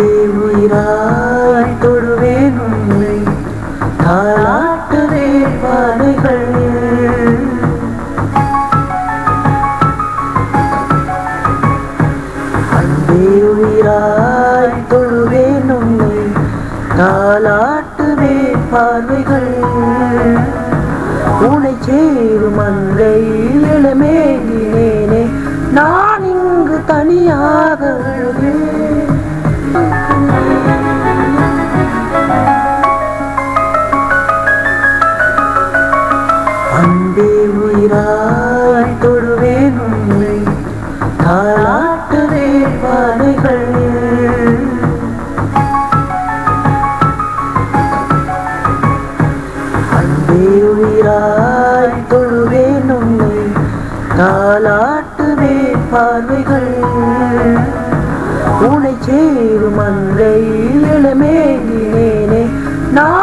அன்பே உயிராய் தொடுவேன் உன்னை தாலாட்டுவே பாதைகள் அன்பே உயிராய் தொடுவேன் உன்னை தாலாட்டுவே பார்வைகள் உனை சேரும் அன்றை இளமேகினேனே நான் இங்கு தனியாக அன்பே உயிராய் தொடுவேன் உன்னை தாலாட்டுவே பாதைகள் அன்பே உயிராய் தொடுவேன் உன்னை தாலாட்டுவே பார்வைகள் உனை சேரும் அன்றை இளமேகினேனே நான்